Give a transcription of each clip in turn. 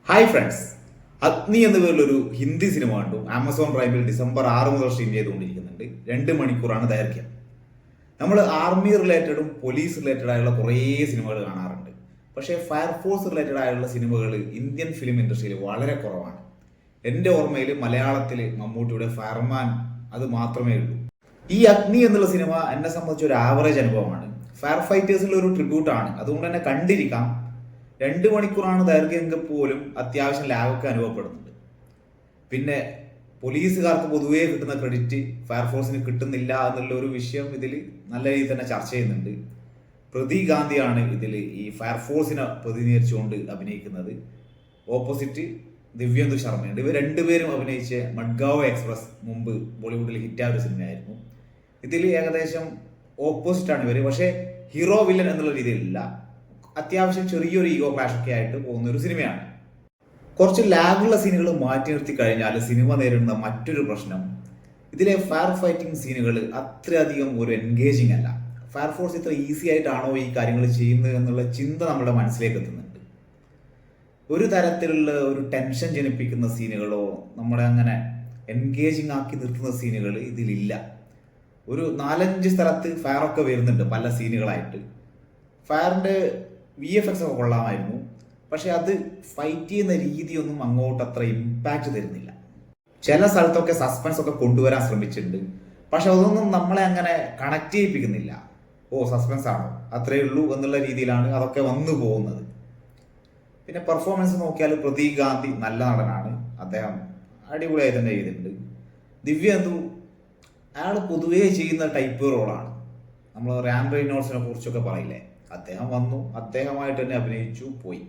Hi friends, അഗ്നി എന്ന പേരിലൊരു Hindi cinema കണ്ടു. ആമസോൺ പ്രൈമിൽ December 6 മുതൽ സ്ട്രീം ചെയ്തുകൊണ്ടിരിക്കുന്നുണ്ട്. 2 മണിക്കൂറാണ് ദൈർഘ്യം. നമ്മൾ ആർമി റിലേറ്റഡും പോലീസ് റിലേറ്റഡ് ആയുള്ള കുറേ സിനിമകൾ കാണാറുണ്ട്. പക്ഷേ ഫയർഫോഴ്സ് റിലേറ്റഡ് ആയുള്ള സിനിമകൾ ഇന്ത്യൻ ഫിലിം ഇൻഡസ്ട്രിയിൽ വളരെ കുറവാണ്. എൻ്റെ ഓർമ്മയിൽ മലയാളത്തിൽ മമ്മൂട്ടിയുടെ ഫയർമാൻ അത് മാത്രമേ ഉള്ളൂ. ഈ അഗ്നി എന്നുള്ള സിനിമ എന്നെ സംബന്ധിച്ച് ഒരു ആവറേജ് അനുഭവമാണ്. ഫയർ ഫൈറ്റേഴ്സിലുള്ള ഒരു ട്രിബ്യൂട്ടാണ്, അതുകൊണ്ട് തന്നെ കണ്ടിരിക്കാം. 2 മണിക്കൂറാണ് ദൈർഘ്യമെങ്കിൽ പോലും അത്യാവശ്യം ലാഗൊക്കെ അനുഭവപ്പെടുന്നുണ്ട്. പിന്നെ പോലീസുകാർക്ക് പൊതുവേ കിട്ടുന്ന ക്രെഡിറ്റ് ഫയർഫോഴ്സിന് കിട്ടുന്നില്ല എന്നുള്ള ഒരു വിഷയം ഇതിൽ നല്ല രീതിയിൽ തന്നെ ചർച്ച ചെയ്യുന്നുണ്ട്. പ്രതീക് ഗാന്ധിയാണ് ഇതിൽ ഈ ഫയർഫോഴ്സിനെ പ്രതിനിധീകരിച്ചുകൊണ്ട് അഭിനയിക്കുന്നത്. ഓപ്പോസിറ്റ് ദിവ്യേന്ദു ശർമ്മയുണ്ട്. ഇവർ രണ്ടുപേരും അഭിനയിച്ച മഡ്ഗാവ് എക്സ്പ്രസ് മുമ്പ് ബോളിവുഡിൽ ഹിറ്റായ ഒരു സിനിമയായിരുന്നു. ഇതിൽ ഏകദേശം ഓപ്പോസിറ്റാണ് ഇവർ, പക്ഷേ ഹീറോ വില്ലൻ എന്നുള്ള രീതിയിലില്ല. അത്യാവശ്യം ചെറിയൊരു ഈഗോ ക്ലാഷ് ഒക്കെ ആയിട്ട് പോകുന്ന ഒരു സിനിമയാണ്. കുറച്ച് ലാഗുള്ള സീനുകൾ മാറ്റി നിർത്തി കഴിഞ്ഞാൽ സിനിമ നേരിടുന്ന മറ്റൊരു പ്രശ്നം, ഇതിലെ ഫയർ ഫൈറ്റിംഗ് സീനുകൾ അത്രയധികം ഒരു എൻഗേജിങ് അല്ല. ഫയർഫോഴ്സ് ഇത്ര ഈസി ആയിട്ടാണോ ഈ കാര്യങ്ങൾ ചെയ്യുന്നത് എന്നുള്ള ചിന്ത നമ്മുടെ മനസ്സിലേക്ക് എത്തുന്നുണ്ട്. ഒരു തരത്തിലുള്ള ഒരു ടെൻഷൻ ജനിപ്പിക്കുന്ന സീനുകളോ നമ്മളെ അങ്ങനെ എൻഗേജിങ് ആക്കി നിർത്തുന്ന സീനുകൾ ഇതിലില്ല. ഒരു 4-5 സ്ഥലത്ത് ഫയറൊക്കെ വരുന്നുണ്ട് പല സീനുകളായിട്ട്. ഫയറിൻ്റെ VFX ഒക്കെ കൊള്ളാമായിരുന്നു, പക്ഷെ അത് ഫൈറ്റ് ചെയ്യുന്ന രീതിയൊന്നും അങ്ങോട്ട് അത്ര ഇമ്പാക്റ്റ് തരുന്നില്ല. ചില സ്ഥലത്തൊക്കെ സസ്പെൻസ് ഒക്കെ കൊണ്ടുവരാൻ ശ്രമിച്ചിട്ടുണ്ട്, പക്ഷെ അതൊന്നും നമ്മളെ അങ്ങനെ കണക്ട് ചെയ്യിപ്പിക്കുന്നില്ല. ഓ, സസ്പെൻസ് ആണോ, അത്രേ ഉള്ളൂ എന്നുള്ള രീതിയിലാണ് അതൊക്കെ വന്നു പോകുന്നത്. പിന്നെ പെർഫോമൻസ് നോക്കിയാൽ പ്രതീക് ഗാന്ധി നല്ല നടനാണ്, അദ്ദേഹം അടിപൊളിയായി തന്നെ ചെയ്തിട്ടുണ്ട്. ദിവ്യേന്ദു അയാൾ പൊതുവേ ചെയ്യുന്ന ടൈപ്പ് റോളാണ്. നമ്മൾ റാം റെയ്നോൾഡ്സിനെ കുറിച്ചൊക്കെ പറയില്ലേ, അദ്ദേഹം വന്നു, അദ്ദേഹമായിട്ട് തന്നെ അഭിനയിച്ചു പോയി.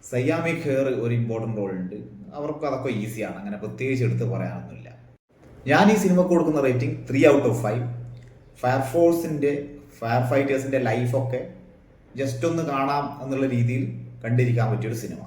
സയ്യാമി ഖേർ ഒരു ഇമ്പോർട്ടൻ്റ് റോൾ ഉണ്ട്, അവർക്ക് അതൊക്കെ ഈസിയാണ്, അങ്ങനെ പ്രത്യേകിച്ച് എടുത്ത് പറയാനൊന്നുമില്ല. ഞാൻ ഈ സിനിമക്ക് കൊടുക്കുന്ന റേറ്റിംഗ് 3/5. ഫയർഫോഴ്സിൻ്റെ ഫയർ ഫൈറ്റേഴ്സിൻ്റെ ലൈഫൊക്കെ ജസ്റ്റ് ഒന്ന് കാണാം എന്നുള്ള രീതിയിൽ കണ്ടിരിക്കാൻ പറ്റിയൊരു സിനിമ.